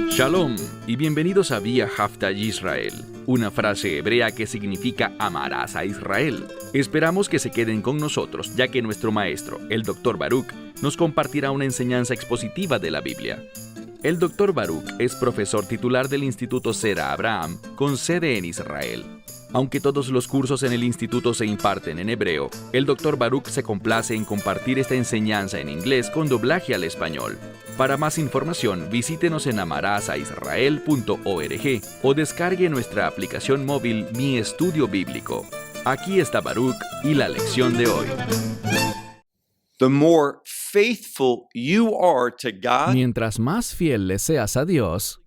Shalom y bienvenidos a Vía Haftaj Israel, una frase hebrea que significa amarás a Israel. Esperamos que se queden con nosotros, ya que nuestro maestro, el Dr. Baruch, nos compartirá una enseñanza expositiva de la Biblia. El Dr. Baruch es profesor titular del Instituto Zera Abraham, con sede en Israel. Aunque todos los cursos en el instituto se imparten en hebreo, el Dr. Baruch se complace en compartir esta enseñanza en inglés con doblaje al español. Para más información, visítenos en amarasaisrael.org o descargue nuestra aplicación móvil Mi Estudio Bíblico. Aquí está Baruch y la lección de hoy. The more faithful you are to God, Mientras más fiel le seas a Dios,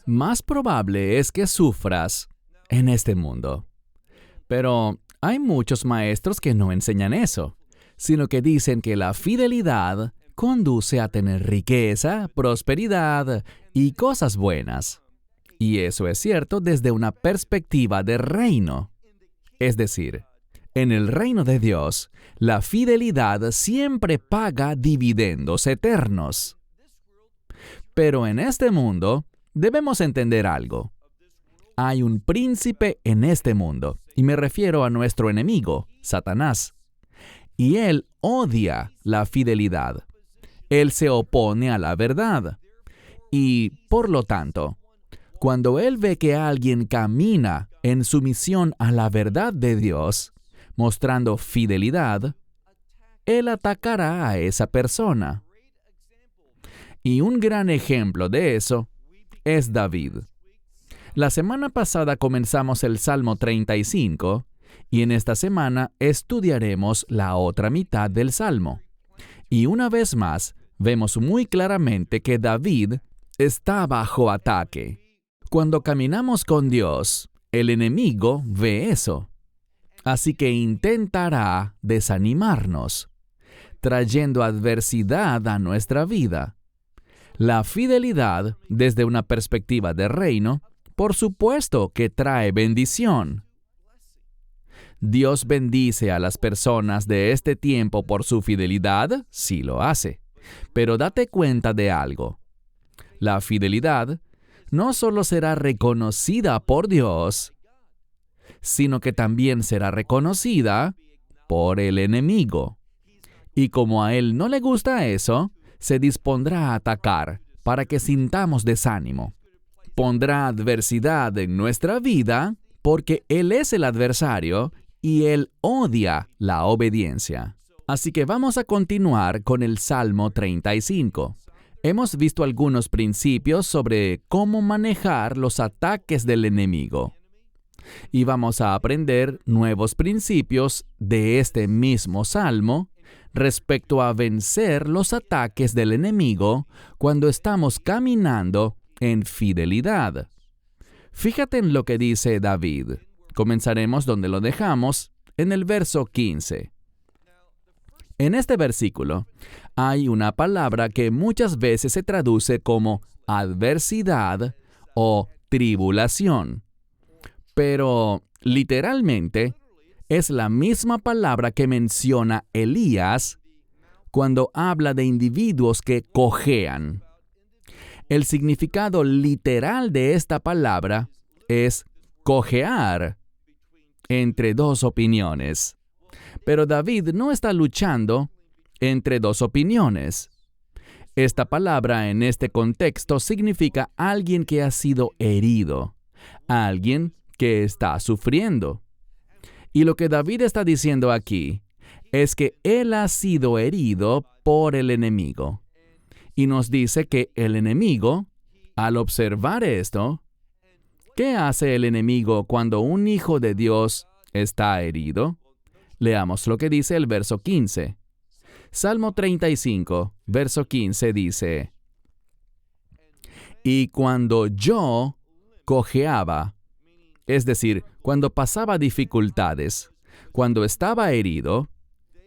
más probable es que sufras en este mundo. Pero hay muchos maestros que no enseñan eso, sino que dicen que la fidelidad conduce a tener riqueza, prosperidad y cosas buenas. Y eso es cierto desde una perspectiva de reino. Es decir, en el reino de Dios, la fidelidad siempre paga dividendos eternos. Pero en este mundo, debemos entender algo. Hay un príncipe en este mundo, y me refiero a nuestro enemigo, Satanás. Y él odia la fidelidad. Él se opone a la verdad. Y, por lo tanto, cuando él ve que alguien camina en sumisión a la verdad de Dios, mostrando fidelidad, él atacará a esa persona. Y un gran ejemplo de eso es David. La semana pasada comenzamos el Salmo 35, y en esta semana estudiaremos la otra mitad del Salmo. Y una vez más, vemos muy claramente que David está bajo ataque. Cuando caminamos con Dios, el enemigo ve eso. Así que intentará desanimarnos, trayendo adversidad a nuestra vida. La fidelidad, desde una perspectiva de reino, por supuesto que trae bendición. ¿Dios bendice a las personas de este tiempo por su fidelidad? Sí lo hace. Pero date cuenta de algo. La fidelidad no solo será reconocida por Dios, sino que también será reconocida por el enemigo. Y como a él no le gusta eso, se dispondrá a atacar para que sintamos desánimo. Pondrá adversidad en nuestra vida porque él es el adversario y él odia la obediencia. Así que vamos a continuar con el Salmo 35. Hemos visto algunos principios sobre cómo manejar los ataques del enemigo. Y vamos a aprender nuevos principios de este mismo Salmo respecto a vencer los ataques del enemigo cuando estamos caminando en fidelidad. Fíjate en lo que dice David. Comenzaremos donde lo dejamos, en el verso 15. En este versículo hay una palabra que muchas veces se traduce como adversidad o tribulación. Pero, literalmente, es la misma palabra que menciona Elías cuando habla de individuos que cojean. El significado literal de esta palabra es cojear entre dos opiniones. Pero David no está luchando entre dos opiniones. Esta palabra en este contexto significa alguien que ha sido herido, alguien que está sufriendo. Y lo que David está diciendo aquí es que él ha sido herido por el enemigo. Y nos dice que el enemigo, al observar esto, ¿qué hace el enemigo cuando un hijo de Dios está herido? Leamos lo que dice el verso 15. Salmo 35, verso 15 dice: Y cuando yo cojeaba, es decir, cuando pasaba dificultades, cuando estaba herido,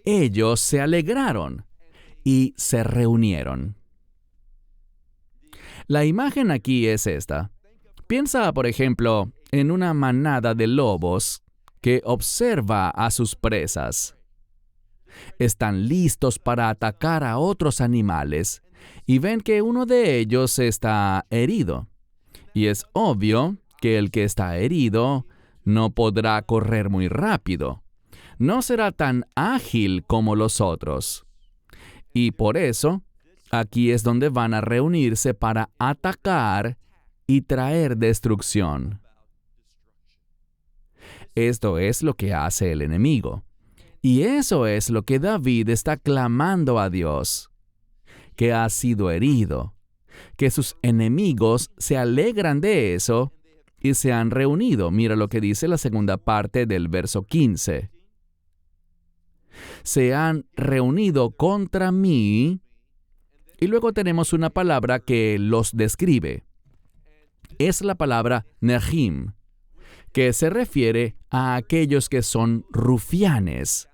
ellos se alegraron y se reunieron. La imagen aquí es esta. Piensa, por ejemplo, en una manada de lobos que observa a sus presas. Están listos para atacar a otros animales y ven que uno de ellos está herido. Y es obvio que el que está herido no podrá correr muy rápido. No será tan ágil como los otros. Y por eso, aquí es donde van a reunirse para atacar y traer destrucción. Esto es lo que hace el enemigo. Y eso es lo que David está clamando a Dios, que ha sido herido, que sus enemigos se alegran de eso y se han reunido. Mira lo que dice la segunda parte del verso 15. Se han reunido contra mí, y luego tenemos una palabra que los describe. Es la palabra Nehim, que se refiere a aquellos que son rufianes,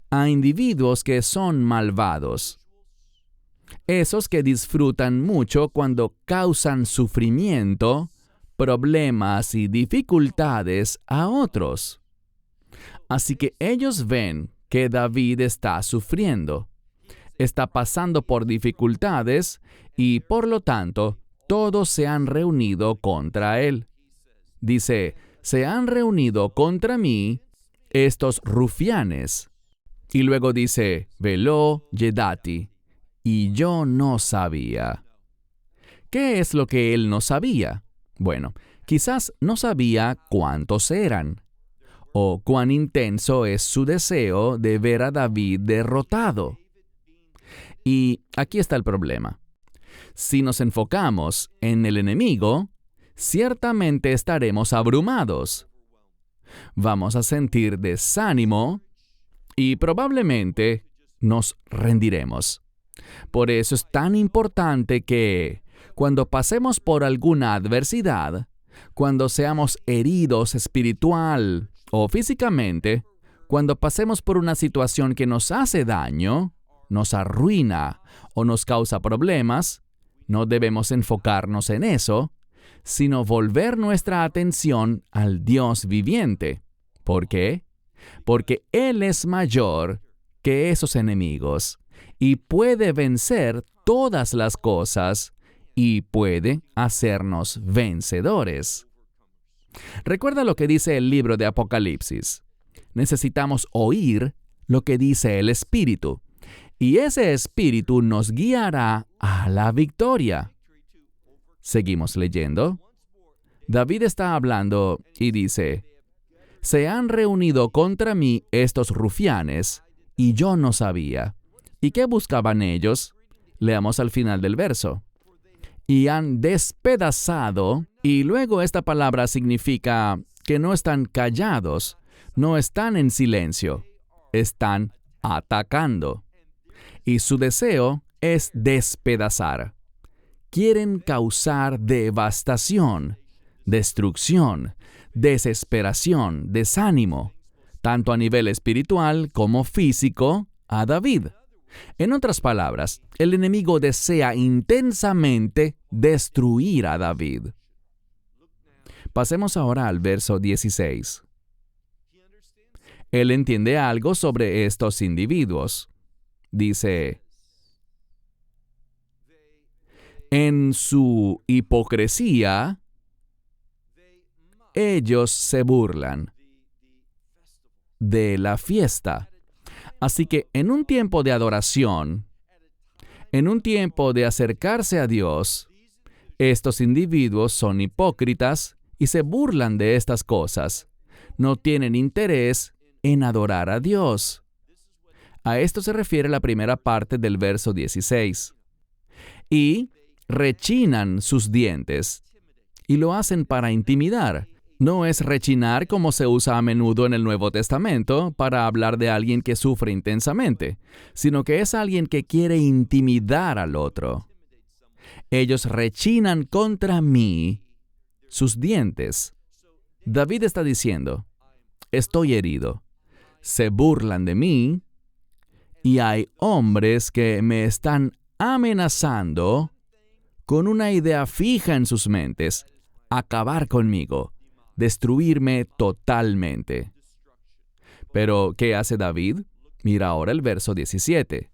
a individuos que son malvados, esos que disfrutan mucho cuando causan sufrimiento, problemas y dificultades a otros. Así que ellos ven que David está sufriendo, está pasando por dificultades y por lo tanto todos se han reunido contra él. Dice, se han reunido contra mí estos rufianes. Y luego dice, veló yedati, y yo no sabía. ¿Qué es lo que él no sabía? Bueno, quizás no sabía cuántos eran, o cuán intenso es su deseo de ver a David derrotado. Y aquí está el problema. Si nos enfocamos en el enemigo, ciertamente estaremos abrumados. Vamos a sentir desánimo y probablemente nos rendiremos. Por eso es tan importante que, cuando pasemos por alguna adversidad, cuando seamos heridos espiritual o físicamente, cuando pasemos por una situación que nos hace daño, nos arruina o nos causa problemas, no debemos enfocarnos en eso, sino volver nuestra atención al Dios viviente. ¿Por qué? Porque Él es mayor que esos enemigos y puede vencer todas las cosas y puede hacernos vencedores. Recuerda lo que dice el libro de Apocalipsis. Necesitamos oír lo que dice el Espíritu, y ese Espíritu nos guiará a la victoria. Seguimos leyendo. David está hablando y dice, se han reunido contra mí estos rufianes, y yo no sabía. ¿Y qué buscaban ellos? Leamos al final del verso. Y han despedazado, y luego esta palabra significa que no están callados, no están en silencio, están atacando. Y su deseo es despedazar. Quieren causar devastación, destrucción, desesperación, desánimo, tanto a nivel espiritual como físico, a David. En otras palabras, el enemigo desea intensamente destruir a David. Pasemos ahora al verso 16. Él entiende algo sobre estos individuos. Dice, en su hipocresía, ellos se burlan de la fiesta. Así que en un tiempo de adoración, en un tiempo de acercarse a Dios, estos individuos son hipócritas y se burlan de estas cosas. No tienen interés en adorar a Dios. A esto se refiere la primera parte del verso 16. Y rechinan sus dientes, y lo hacen para intimidar. No es rechinar como se usa a menudo en el Nuevo Testamento para hablar de alguien que sufre intensamente, sino que es alguien que quiere intimidar al otro. Ellos rechinan contra mí sus dientes. David está diciendo, estoy herido, se burlan de mí, y hay hombres que me están amenazando con una idea fija en sus mentes, acabar conmigo, destruirme totalmente. Pero, ¿qué hace David? Mira ahora el verso 17.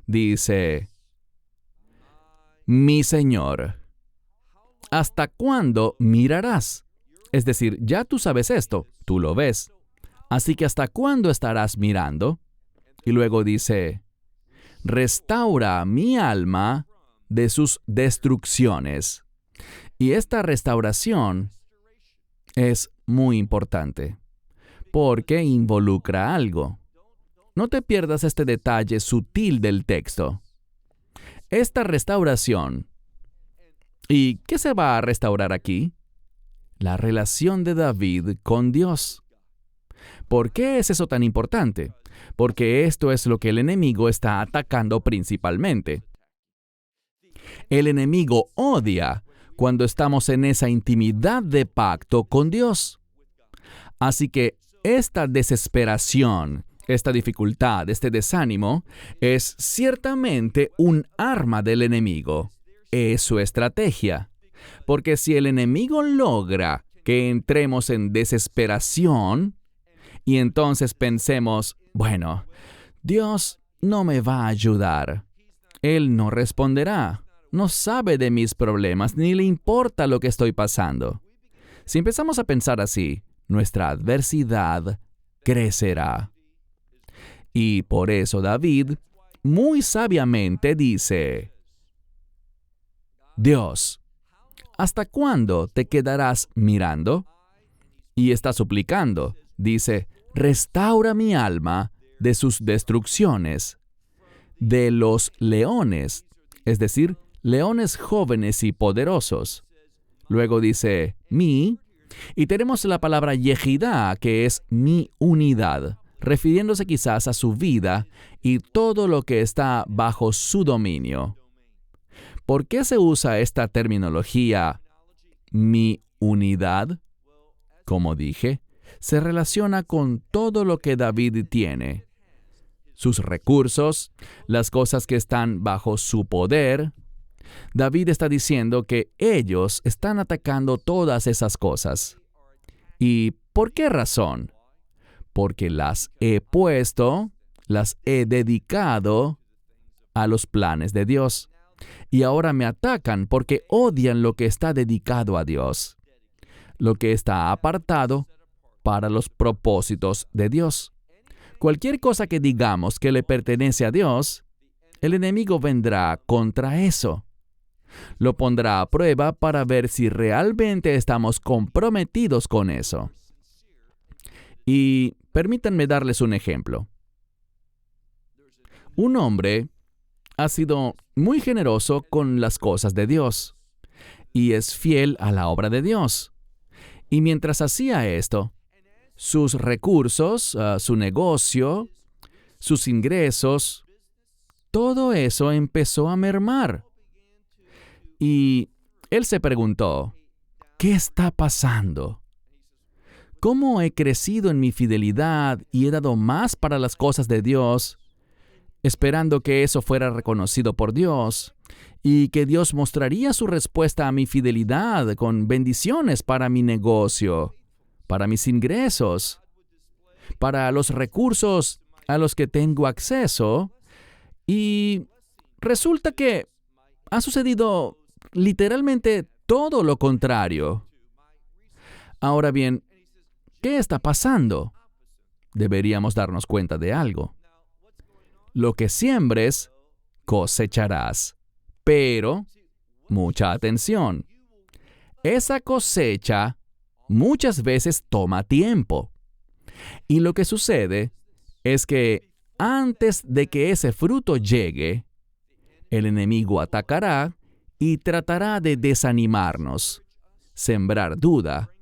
Dice, mi Señor, ¿hasta cuándo mirarás? Es decir, ya tú sabes esto, tú lo ves. Así que ¿hasta cuándo estarás mirando? Y luego dice, restaura mi alma de sus destrucciones. Y esta restauración es muy importante, porque involucra algo. No te pierdas este detalle sutil del texto. Esta restauración. ¿Y qué se va a restaurar aquí? La relación de David con Dios. ¿Por qué es eso tan importante? Porque esto es lo que el enemigo está atacando principalmente. El enemigo odia cuando estamos en esa intimidad de pacto con Dios. Así que esta desesperación, esta dificultad, este desánimo, es ciertamente un arma del enemigo. Es su estrategia. Porque si el enemigo logra que entremos en desesperación y entonces pensemos, bueno, Dios no me va a ayudar. Él no responderá. No sabe de mis problemas ni le importa lo que estoy pasando. Si empezamos a pensar así, nuestra adversidad crecerá. Y por eso David muy sabiamente dice, Dios, ¿hasta cuándo te quedarás mirando? Y está suplicando, dice, restaura mi alma de sus destrucciones, de los leones, es decir, leones jóvenes y poderosos. Luego dice, mi, y tenemos la palabra Yehidá, que es mi unidad, refiriéndose quizás a su vida y todo lo que está bajo su dominio. ¿Por qué se usa esta terminología, mi unidad? Como dije, se relaciona con todo lo que David tiene. Sus recursos, las cosas que están bajo su poder. David está diciendo que ellos están atacando todas esas cosas. ¿Y por qué razón? Porque las he puesto, las he dedicado a los planes de Dios. Y ahora me atacan porque odian lo que está dedicado a Dios, lo que está apartado para los propósitos de Dios. Cualquier cosa que digamos que le pertenece a Dios, el enemigo vendrá contra eso. Lo pondrá a prueba para ver si realmente estamos comprometidos con eso. Y permítanme darles un ejemplo. Un hombre ha sido muy generoso con las cosas de Dios y es fiel a la obra de Dios. Y mientras hacía esto, sus recursos, su negocio, sus ingresos, todo eso empezó a mermar. Y él se preguntó, ¿qué está pasando? ¿Cómo he crecido en mi fidelidad y he dado más para las cosas de Dios, esperando que eso fuera reconocido por Dios y que Dios mostraría su respuesta a mi fidelidad con bendiciones para mi negocio, para mis ingresos, para los recursos a los que tengo acceso? Y resulta que ha sucedido literalmente todo lo contrario. Ahora bien, ¿qué está pasando? Deberíamos darnos cuenta de algo. Lo que siembres, cosecharás. Pero, mucha atención, esa cosecha muchas veces toma tiempo. Y lo que sucede es que antes de que ese fruto llegue, el enemigo atacará y tratará de desanimarnos, sembrar duda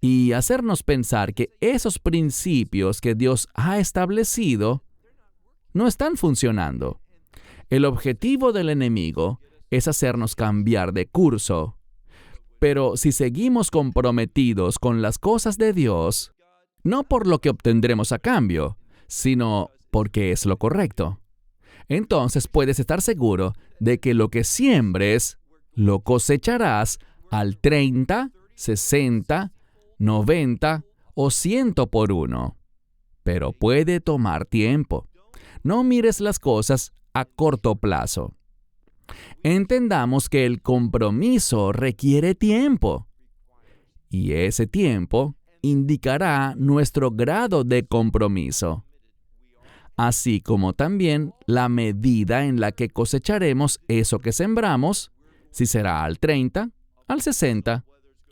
y hacernos pensar que esos principios que Dios ha establecido no están funcionando. El objetivo del enemigo es hacernos cambiar de curso. Pero si seguimos comprometidos con las cosas de Dios, no por lo que obtendremos a cambio, sino porque es lo correcto, entonces puedes estar seguro de que lo que siembres, lo cosecharás al 30, 60, 90 o 100 por uno. Pero puede tomar tiempo. No mires las cosas a corto plazo. Entendamos que el compromiso requiere tiempo. Y ese tiempo indicará nuestro grado de compromiso, así como también la medida en la que cosecharemos eso que sembramos, si será al 30, al 60,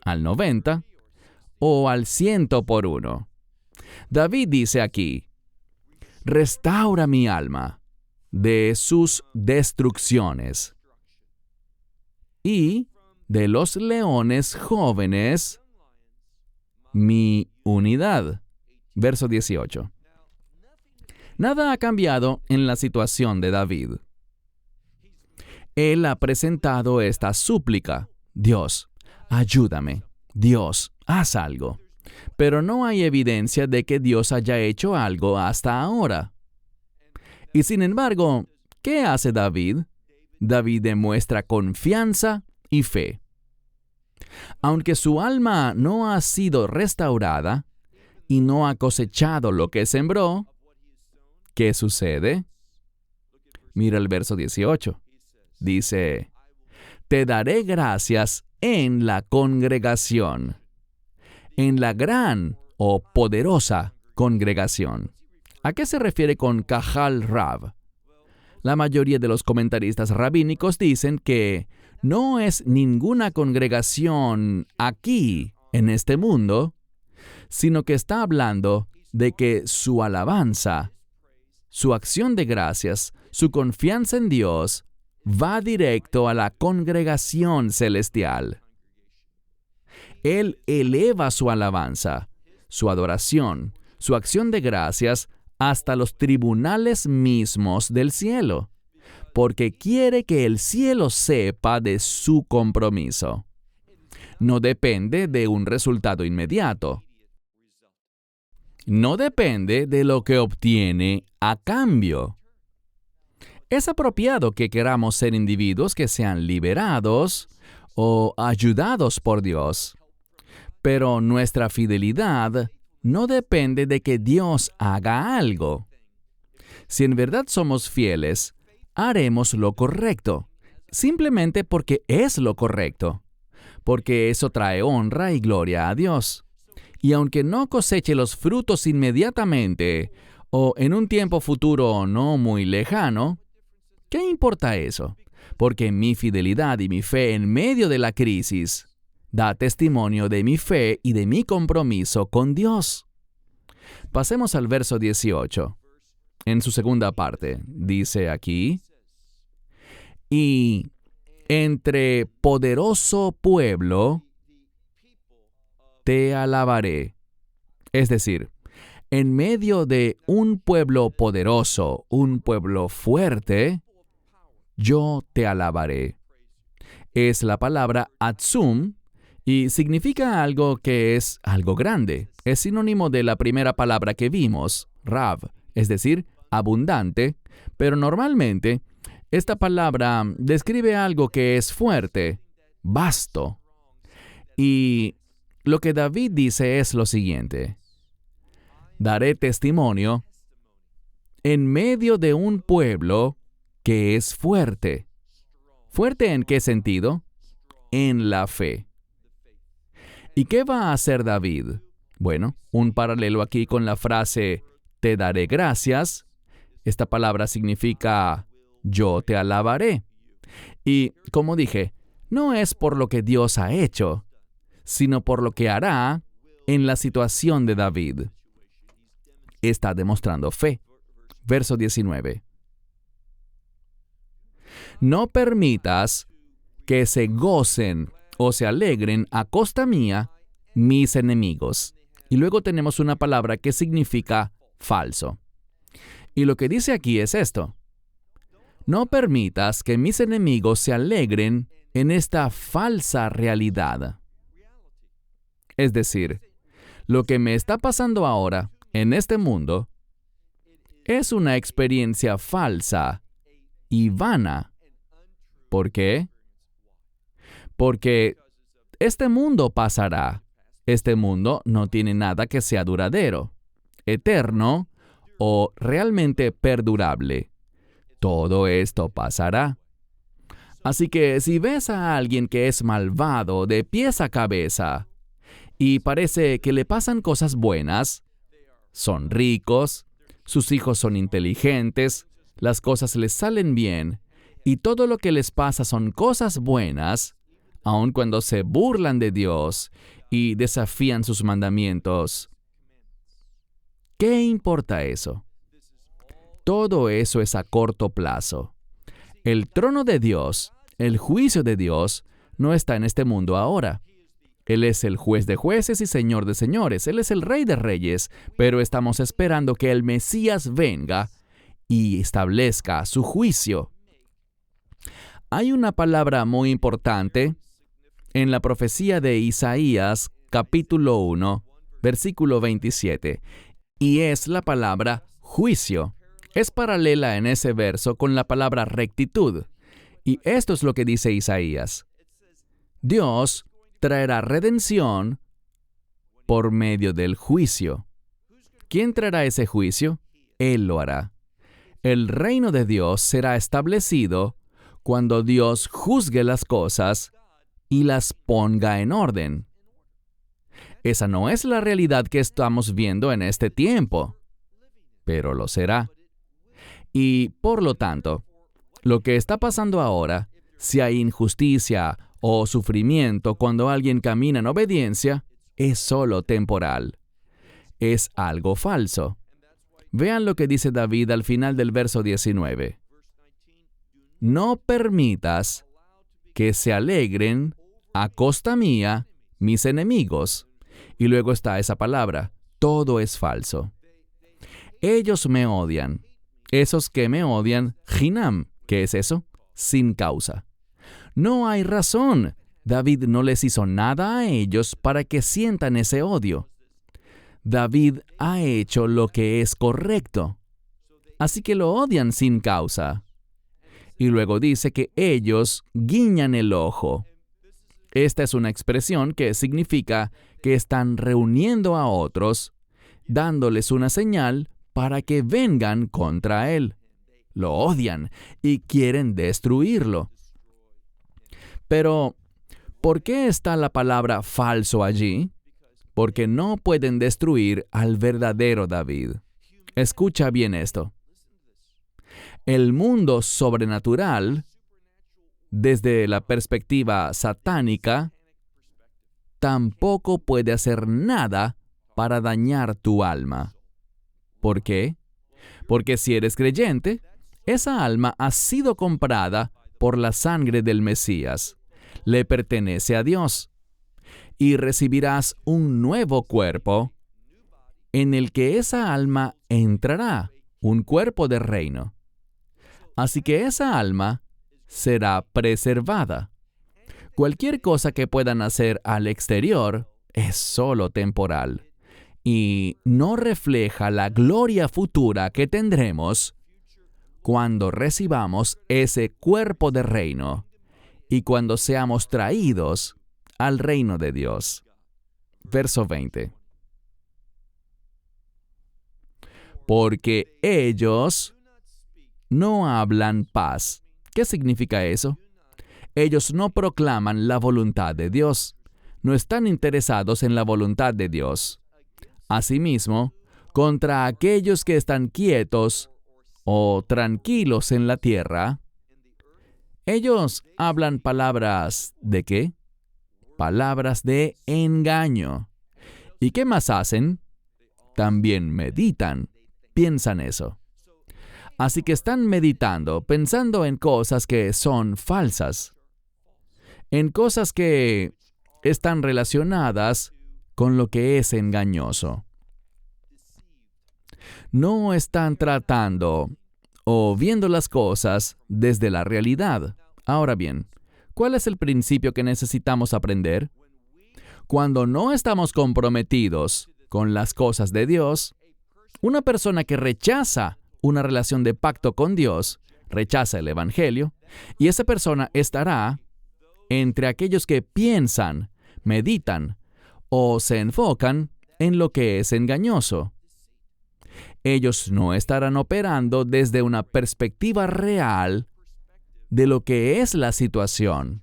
al 90 o al 100 por uno. David dice aquí, restaura mi alma de sus destrucciones y de los leones jóvenes mi unidad. Verso 18. Nada ha cambiado en la situación de David. Él ha presentado esta súplica. Dios, ayúdame. Dios, haz algo. Pero no hay evidencia de que Dios haya hecho algo hasta ahora. Y sin embargo, ¿qué hace David? David demuestra confianza y fe. Aunque su alma no ha sido restaurada y no ha cosechado lo que sembró, ¿qué sucede? Mira el verso 18. Dice, te daré gracias en la congregación, en la gran o poderosa congregación. ¿A qué se refiere con Kahal Rab? La mayoría de los comentaristas rabínicos dicen que no es ninguna congregación aquí, en este mundo, sino que está hablando de que su alabanza, su acción de gracias, su confianza en Dios, va directo a la congregación celestial. Él eleva su alabanza, su adoración, su acción de gracias hasta los tribunales mismos del cielo, porque quiere que el cielo sepa de su compromiso. No depende de un resultado inmediato. No depende de lo que obtiene a cambio. Es apropiado que queramos ser individuos que sean liberados o ayudados por Dios, pero nuestra fidelidad no depende de que Dios haga algo. Si en verdad somos fieles, haremos lo correcto, simplemente porque es lo correcto, porque eso trae honra y gloria a Dios. Y aunque no coseche los frutos inmediatamente o en un tiempo futuro no muy lejano, ¿qué importa eso? Porque mi fidelidad y mi fe en medio de la crisis da testimonio de mi fe y de mi compromiso con Dios. Pasemos al verso 18. En su segunda parte, dice aquí, y entre poderoso pueblo te alabaré. Es decir, en medio de un pueblo poderoso, un pueblo fuerte, yo te alabaré. Es la palabra atzum y significa algo que es algo grande. Es sinónimo de la primera palabra que vimos, Rav, es decir, abundante, pero normalmente esta palabra describe algo que es fuerte, vasto. Y lo que David dice es lo siguiente: daré testimonio en medio de un pueblo que es fuerte. ¿Fuerte en qué sentido? En la fe. ¿Y qué va a hacer David? Bueno, un paralelo aquí con la frase te daré gracias. Esta palabra significa yo te alabaré. Y, como dije, no es por lo que Dios ha hecho, sino por lo que hará en la situación de David. Está demostrando fe. Verso 19. No permitas que se gocen o se alegren a costa mía mis enemigos. Y luego tenemos una palabra que significa falso. Y lo que dice aquí es esto: no permitas que mis enemigos se alegren en esta falsa realidad. Es decir, lo que me está pasando ahora en este mundo es una experiencia falsa y vana. ¿Por qué? Porque este mundo pasará. Este mundo no tiene nada que sea duradero, eterno o realmente perdurable. Todo esto pasará. Así que si ves a alguien que es malvado de pies a cabeza y parece que le pasan cosas buenas, son ricos, sus hijos son inteligentes, las cosas les salen bien y todo lo que les pasa son cosas buenas, aun cuando se burlan de Dios y desafían sus mandamientos. ¿Qué importa eso? Todo eso es a corto plazo. El trono de Dios, el juicio de Dios, no está en este mundo ahora. Él es el juez de jueces y señor de señores. Él es el rey de reyes, pero estamos esperando que el Mesías venga y establezca su juicio. Hay una palabra muy importante en la profecía de Isaías, capítulo 1, versículo 27, y es la palabra juicio. Es paralela en ese verso con la palabra rectitud. Y esto es lo que dice Isaías. Dios traerá redención por medio del juicio. ¿Quién traerá ese juicio? Él lo hará. El reino de Dios será establecido cuando Dios juzgue las cosas y las ponga en orden. Esa no es la realidad que estamos viendo en este tiempo, pero lo será. Y, por lo tanto, lo que está pasando ahora, si hay injusticia o sufrimiento cuando alguien camina en obediencia, es solo temporal. Es algo falso. Vean lo que dice David al final del verso 19. No permitas que se alegren a costa mía mis enemigos. Y luego está esa palabra, todo es falso. Ellos me odian. Esos que me odian, Hinam. ¿Qué es eso? Sin causa. No hay razón. David no les hizo nada a ellos para que sientan ese odio. David ha hecho lo que es correcto. Así que lo odian sin causa. Y luego dice que ellos guiñan el ojo. Esta es una expresión que significa que están reuniendo a otros, dándoles una señal para que vengan contra él. Lo odian y quieren destruirlo. Pero, ¿por qué está la palabra falso allí? Porque no pueden destruir al verdadero David. Escucha bien esto. El mundo sobrenatural, desde la perspectiva satánica, tampoco puede hacer nada para dañar tu alma. ¿Por qué? Porque si eres creyente, esa alma ha sido comprada por la sangre del Mesías. Le pertenece a Dios. Y recibirás un nuevo cuerpo en el que esa alma entrará, un cuerpo de reino. Así que esa alma será preservada. Cualquier cosa que puedan hacer al exterior es solo temporal y no refleja la gloria futura que tendremos cuando recibamos ese cuerpo de reino y cuando seamos traídos al reino de Dios. Verso 20. Porque ellos no hablan paz. ¿Qué significa eso? Ellos no proclaman la voluntad de Dios. No están interesados en la voluntad de Dios. Asimismo, contra aquellos que están quietos o tranquilos en la tierra, ellos hablan palabras ¿de qué? Palabras de engaño. ¿Y qué más hacen? También meditan, piensan eso. Así que están meditando, pensando en cosas que son falsas, en cosas que están relacionadas con lo que es engañoso. No están tratando o viendo las cosas desde la realidad. Ahora bien, ¿cuál es el principio que necesitamos aprender? Cuando no estamos comprometidos con las cosas de Dios, una persona que rechaza una relación de pacto con Dios, rechaza el Evangelio, y esa persona estará entre aquellos que piensan, meditan o se enfocan en lo que es engañoso. ellos no estarán operando desde una perspectiva real de lo que es la situación.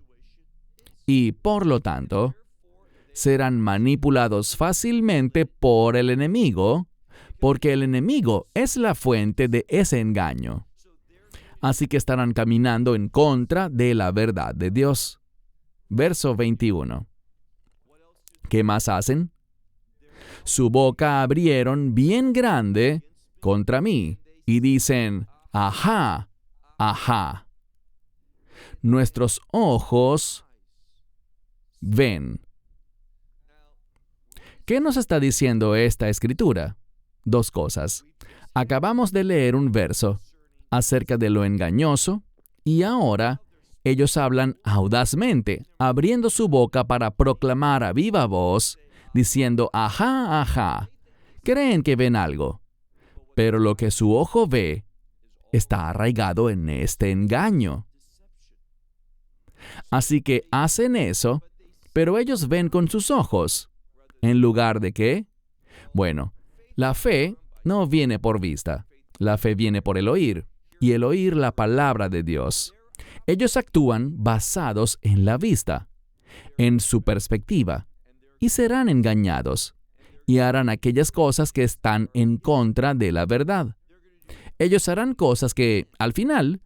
Y, por lo tanto, serán manipulados fácilmente por el enemigo, porque el enemigo es la fuente de ese engaño. Así que estarán caminando en contra de la verdad de Dios. Verso 21. ¿Qué más hacen? Su boca abrieron bien grande contra mí y dicen, ajá, ajá. Nuestros ojos ven. ¿Qué nos está diciendo esta escritura? Dos cosas. Acabamos de leer un verso acerca de lo engañoso y ahora ellos hablan audazmente, abriendo su boca para proclamar a viva voz, diciendo, ajá, ajá. Creen que ven algo, pero lo que su ojo ve está arraigado en este engaño. Así que hacen eso, pero ellos ven con sus ojos. ¿En lugar de qué? Bueno, la fe no viene por vista. La fe viene por el oír, y el oír la palabra de Dios. Ellos actúan basados en la vista, en su perspectiva, y serán engañados, y harán aquellas cosas que están en contra de la verdad. Ellos harán cosas que, al final,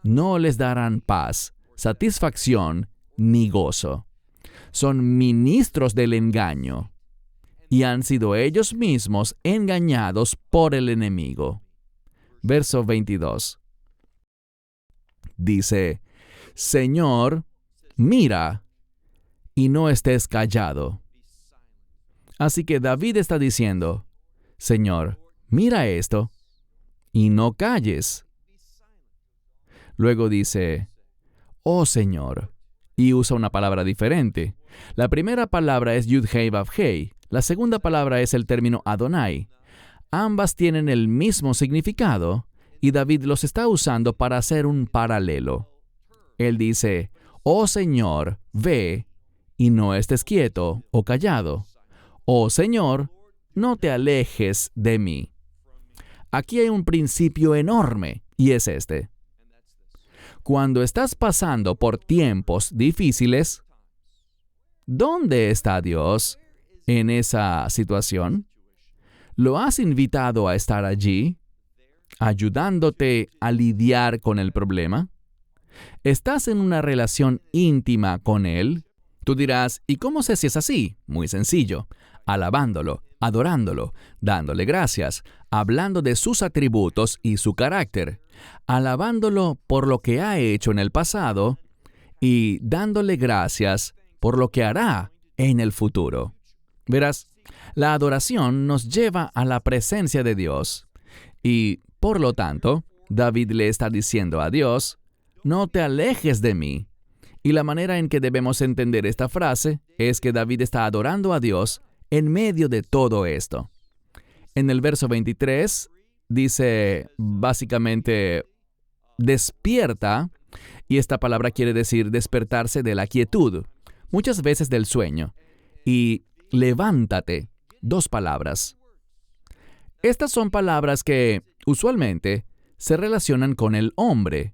no les darán paz, satisfacción ni gozo. Son ministros del engaño, y han sido ellos mismos engañados por el enemigo. Verso 22. Dice, Señor, mira, y no estés callado. Así que David está diciendo, Señor, mira esto, y no calles. Luego dice, oh Señor, y usa una palabra diferente. La primera palabra es Yud-Hei Vav-Hei. La segunda palabra es el término Adonai. Ambas tienen el mismo significado, y David los está usando para hacer un paralelo. Él dice, oh Señor, ve, y no estés quieto o callado. Oh Señor, no te alejes de mí. Aquí hay un principio enorme, y es este. Cuando estás pasando por tiempos difíciles, ¿dónde está Dios en esa situación? ¿Lo has invitado a estar allí, ayudándote a lidiar con el problema? ¿Estás en una relación íntima con Él? Tú dirás, ¿y cómo sé si es así? Muy sencillo. Alabándolo, adorándolo, dándole gracias, hablando de sus atributos y su carácter, alabándolo por lo que ha hecho en el pasado y dándole gracias por lo que hará en el futuro. Verás, la adoración nos lleva a la presencia de Dios y, por lo tanto, David le está diciendo a Dios, no te alejes de mí. Y la manera en que debemos entender esta frase es que David está adorando a Dios en medio de todo esto. En el verso 23 dice básicamente, despierta, y esta palabra quiere decir despertarse de la quietud, muchas veces del sueño, y levántate, dos palabras. Estas son palabras que, usualmente, se relacionan con el hombre.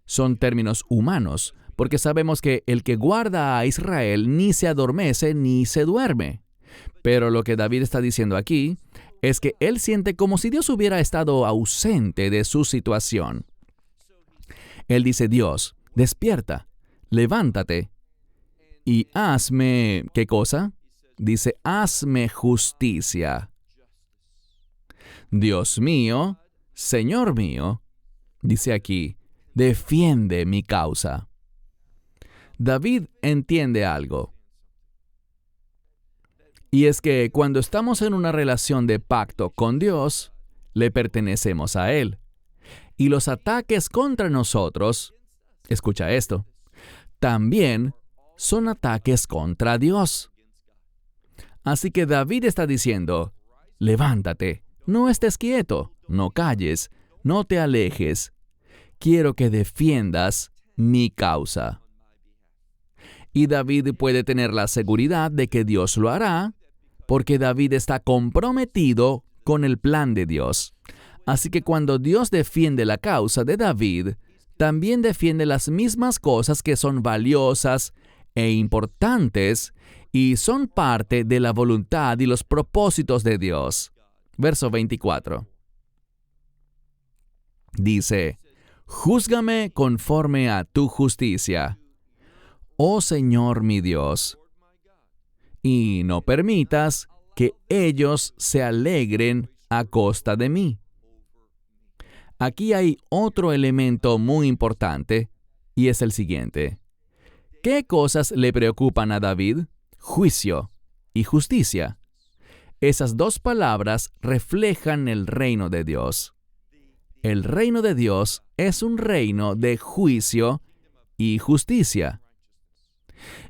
Son términos humanos, porque sabemos que el que guarda a Israel ni se adormece ni se duerme. Pero lo que David está diciendo aquí es que él siente como si Dios hubiera estado ausente de su situación. Él dice, Dios, despierta, levántate y hazme, ¿qué cosa? Dice, hazme justicia. Dios mío, Señor mío, dice aquí, defiende mi causa. David entiende algo. Y es que cuando estamos en una relación de pacto con Dios, le pertenecemos a Él. Y los ataques contra nosotros, escucha esto, también son ataques contra Dios. Así que David está diciendo, levántate, no estés quieto, no calles, no te alejes. Quiero que defiendas mi causa. Y David puede tener la seguridad de que Dios lo hará, porque David está comprometido con el plan de Dios. Así que cuando Dios defiende la causa de David, también defiende las mismas cosas que son valiosas e importantes y son parte de la voluntad y los propósitos de Dios. Verso 24. Dice, «Júzgame conforme a tu justicia, oh Señor mi Dios, y no permitas que ellos se alegren a costa de mí». Aquí hay otro elemento muy importante, y es el siguiente. ¿Qué cosas le preocupan a David? Juicio y justicia. Esas dos palabras reflejan el reino de Dios. El reino de Dios es un reino de juicio y justicia.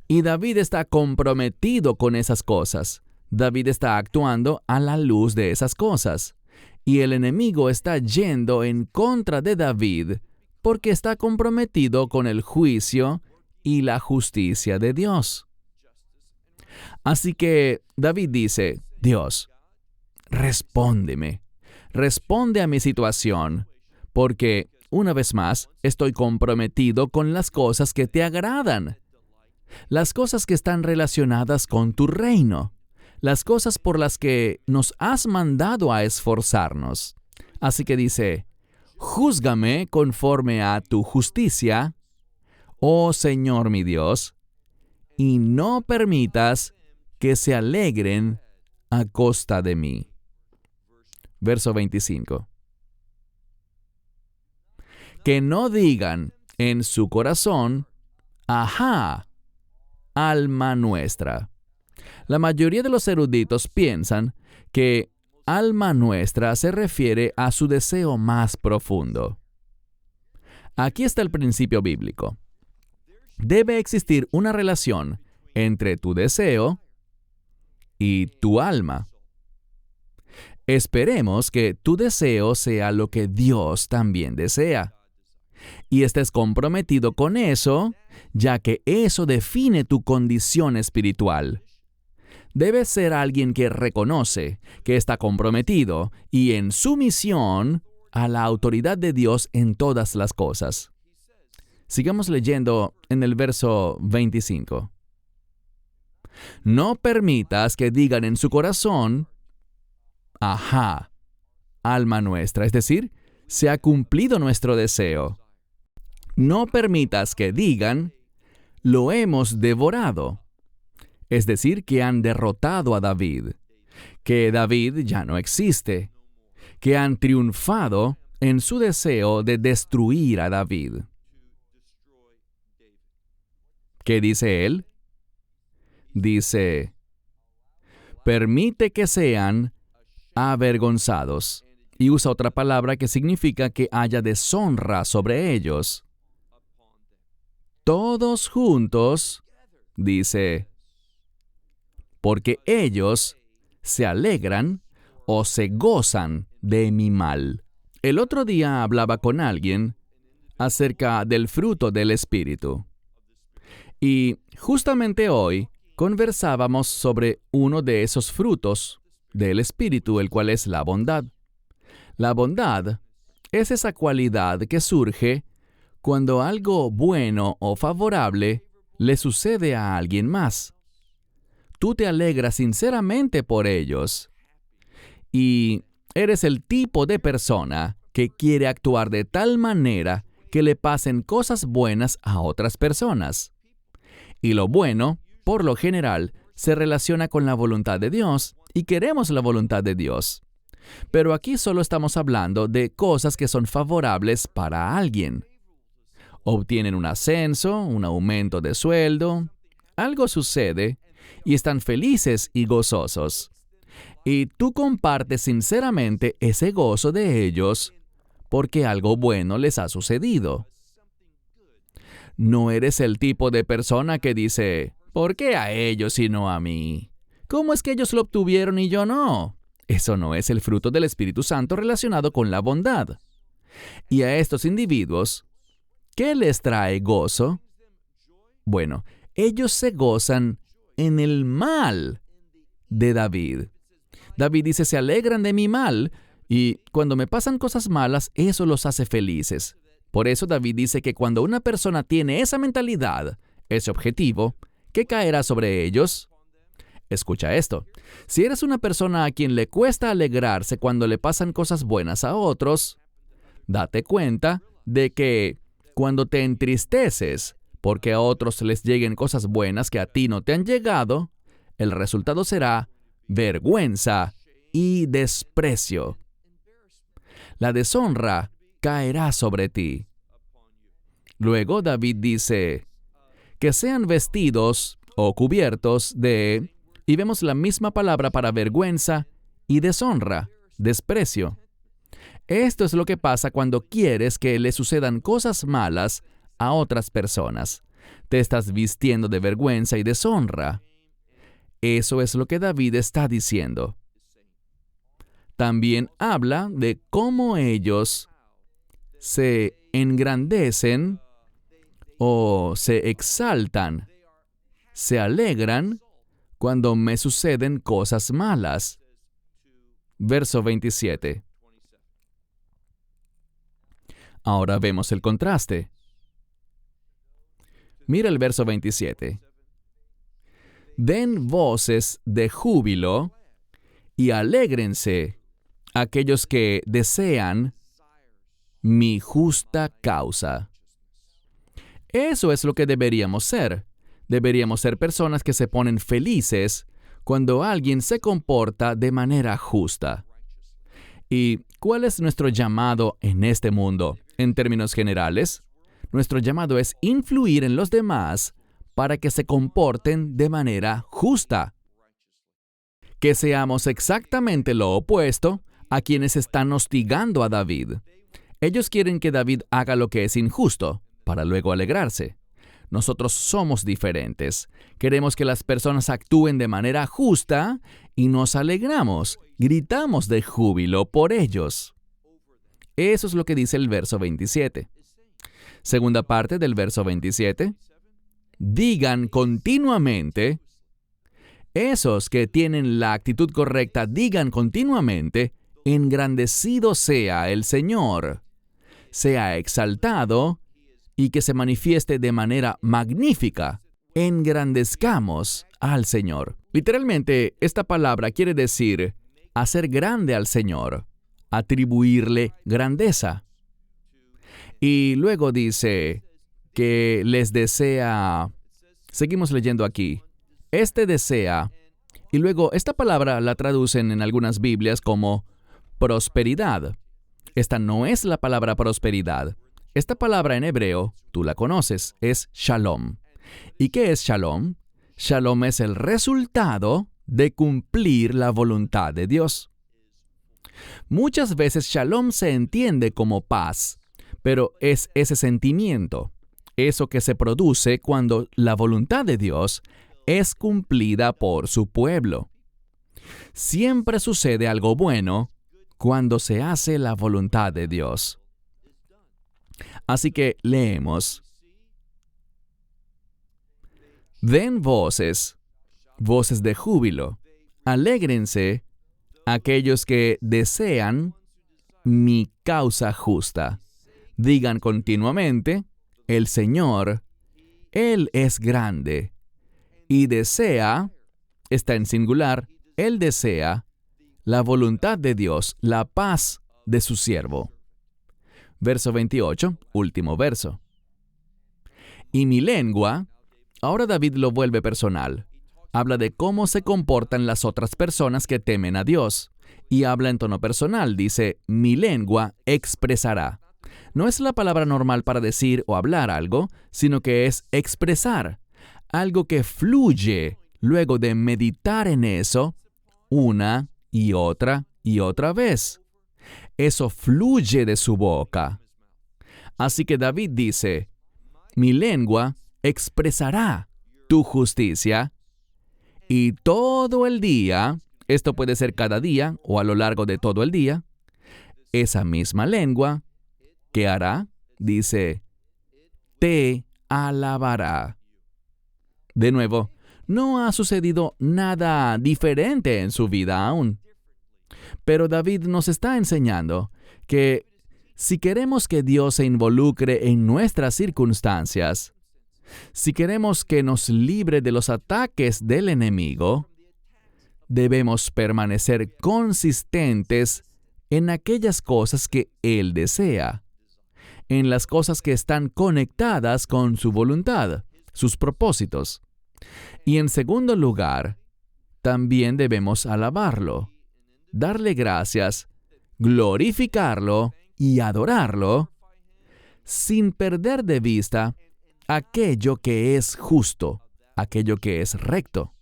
Y David está comprometido con esas cosas. David está actuando a la luz de esas cosas. Y el enemigo está yendo en contra de David porque está comprometido con el juicio y la justicia de Dios. Así que David dice, Dios, respóndeme, responde a mi situación, porque, una vez más, estoy comprometido con las cosas que te agradan, las cosas que están relacionadas con tu reino, las cosas por las que nos has mandado a esforzarnos. Así que dice, júzgame conforme a tu justicia, oh Señor mi Dios, y no permitas que se alegren a costa de mí. Verso 25. Que no digan en su corazón, ajá, alma nuestra. La mayoría de los eruditos piensan que alma nuestra se refiere a su deseo más profundo. Aquí está el principio bíblico. Debe existir una relación entre tu deseo y tu alma. Esperemos que tu deseo sea lo que Dios también desea. Y estés comprometido con eso, ya que eso define tu condición espiritual. Debes ser alguien que reconoce que está comprometido y en sumisión a la autoridad de Dios en todas las cosas. Sigamos leyendo en el verso 25. No permitas que digan en su corazón, ajá, alma nuestra, es decir, se ha cumplido nuestro deseo. No permitas que digan, lo hemos devorado. Es decir, que han derrotado a David, que David ya no existe, que han triunfado en su deseo de destruir a David. ¿Qué dice él? Dice, permite que sean avergonzados. Y usa otra palabra que significa que haya deshonra sobre ellos. Todos juntos, dice, porque ellos se alegran o se gozan de mi mal. El otro día hablaba con alguien acerca del fruto del Espíritu. Y justamente hoy conversábamos sobre uno de esos frutos del Espíritu, el cual es la bondad. La bondad es esa cualidad que surge cuando algo bueno o favorable le sucede a alguien más. Tú te alegras sinceramente por ellos. Y eres el tipo de persona que quiere actuar de tal manera que le pasen cosas buenas a otras personas. Y lo bueno, por lo general, se relaciona con la voluntad de Dios y queremos la voluntad de Dios. Pero aquí solo estamos hablando de cosas que son favorables para alguien. Obtienen un ascenso, un aumento de sueldo, algo sucede y están felices y gozosos. Y tú compartes sinceramente ese gozo de ellos porque algo bueno les ha sucedido. No eres el tipo de persona que dice, ¿por qué a ellos y no a mí? ¿Cómo es que ellos lo obtuvieron y yo no? Eso no es el fruto del Espíritu Santo relacionado con la bondad. Y a estos individuos, ¿qué les trae gozo? Bueno, ellos se gozan en el mal de David. David dice, se alegran de mi mal, y cuando me pasan cosas malas, eso los hace felices. Por eso David dice que cuando una persona tiene esa mentalidad, ese objetivo, ¿qué caerá sobre ellos? Escucha esto. Si eres una persona a quien le cuesta alegrarse cuando le pasan cosas buenas a otros, date cuenta de que cuando te entristeces porque a otros les lleguen cosas buenas que a ti no te han llegado, el resultado será vergüenza y desprecio. La deshonra caerá sobre ti. Luego David dice, que sean vestidos o cubiertos de... Y vemos la misma palabra para vergüenza y deshonra, desprecio. Esto es lo que pasa cuando quieres que le sucedan cosas malas a otras personas. Te estás vistiendo de vergüenza y deshonra. Eso es lo que David está diciendo. También habla de cómo ellos se engrandecen o se exaltan, se alegran cuando me suceden cosas malas. Verso 27. Ahora vemos el contraste. Mira el verso 27. Den voces de júbilo y alégrense aquellos que desean mi justa causa. Eso es lo que deberíamos ser. Deberíamos ser personas que se ponen felices cuando alguien se comporta de manera justa. ¿Y cuál es nuestro llamado en este mundo? En términos generales, nuestro llamado es influir en los demás para que se comporten de manera justa. Que seamos exactamente lo opuesto a quienes están hostigando a David. Ellos quieren que David haga lo que es injusto, para luego alegrarse. Nosotros somos diferentes. Queremos que las personas actúen de manera justa y nos alegramos, gritamos de júbilo por ellos. Eso es lo que dice el verso 27. Segunda parte del verso 27. Digan continuamente, esos que tienen la actitud correcta, digan continuamente, engrandecido sea el Señor, sea exaltado y que se manifieste de manera magnífica. Engrandezcamos al Señor. Literalmente, esta palabra quiere decir hacer grande al Señor, atribuirle grandeza. Y luego dice que les desea, seguimos leyendo aquí, desea, y luego esta palabra la traducen en algunas Biblias como prosperidad. Esta no es la palabra prosperidad. Esta palabra en hebreo, tú la conoces, es shalom. ¿Y qué es shalom? Shalom es el resultado de cumplir la voluntad de Dios. Muchas veces shalom se entiende como paz, pero es ese sentimiento, eso que se produce cuando la voluntad de Dios es cumplida por su pueblo. Siempre sucede algo bueno cuando se hace la voluntad de Dios. Así que leemos. Den voces de júbilo. Alégrense aquellos que desean mi causa justa. Digan continuamente, el Señor, Él es grande. Y desea, está en singular, Él desea la voluntad de Dios, la paz de su siervo. Verso 28, último verso. Y mi lengua, ahora David lo vuelve personal. Habla de cómo se comportan las otras personas que temen a Dios. Y habla en tono personal, dice, mi lengua expresará. No es la palabra normal para decir o hablar algo, sino que es expresar. Algo que fluye luego de meditar en eso una y otra vez. Eso fluye de su boca. Así que David dice, mi lengua expresará tu justicia y todo el día, esto puede ser cada día o a lo largo de todo el día, esa misma lengua, ¿qué hará? Dice, te alabará. De nuevo, no ha sucedido nada diferente en su vida aún. Pero David nos está enseñando que si queremos que Dios se involucre en nuestras circunstancias, si queremos que nos libre de los ataques del enemigo, debemos permanecer consistentes en aquellas cosas que Él desea, en las cosas que están conectadas con su voluntad, sus propósitos. Y en segundo lugar, también debemos alabarlo, darle gracias, glorificarlo y adorarlo, sin perder de vista aquello que es justo, aquello que es recto.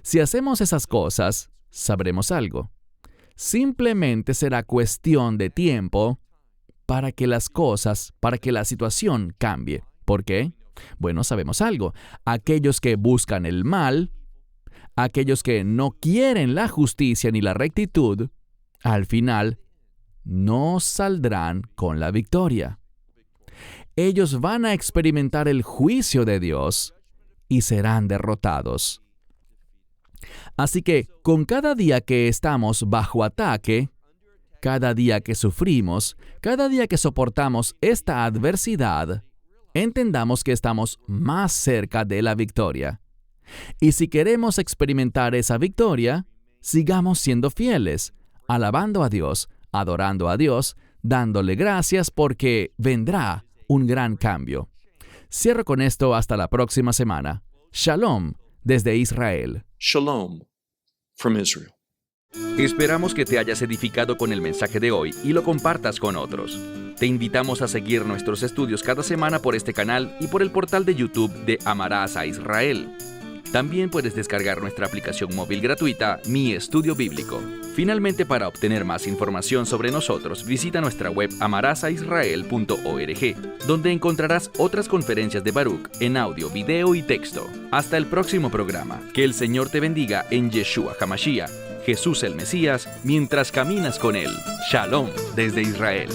Si hacemos esas cosas, sabremos algo. Simplemente será cuestión de tiempo para que la situación cambie. ¿Por qué? Bueno, sabemos algo. Aquellos que buscan el mal, aquellos que no quieren la justicia ni la rectitud, al final no saldrán con la victoria. Ellos van a experimentar el juicio de Dios y serán derrotados. Así que, con cada día que estamos bajo ataque, cada día que sufrimos, cada día que soportamos esta adversidad, entendamos que estamos más cerca de la victoria. Y si queremos experimentar esa victoria, sigamos siendo fieles, alabando a Dios, adorando a Dios, dándole gracias porque vendrá un gran cambio. Cierro con esto hasta la próxima semana. Shalom desde Israel. Shalom from Israel. Esperamos que te hayas edificado con el mensaje de hoy y lo compartas con otros. Te invitamos a seguir nuestros estudios cada semana por este canal y por el portal de YouTube de Amarás a Israel. También puedes descargar nuestra aplicación móvil gratuita, Mi Estudio Bíblico. Finalmente, para obtener más información sobre nosotros, visita nuestra web amarasaisrael.org, donde encontrarás otras conferencias de Baruch en audio, video y texto. Hasta el próximo programa. Que el Señor te bendiga en Yeshua HaMashiach, Jesús el Mesías, mientras caminas con Él. Shalom desde Israel.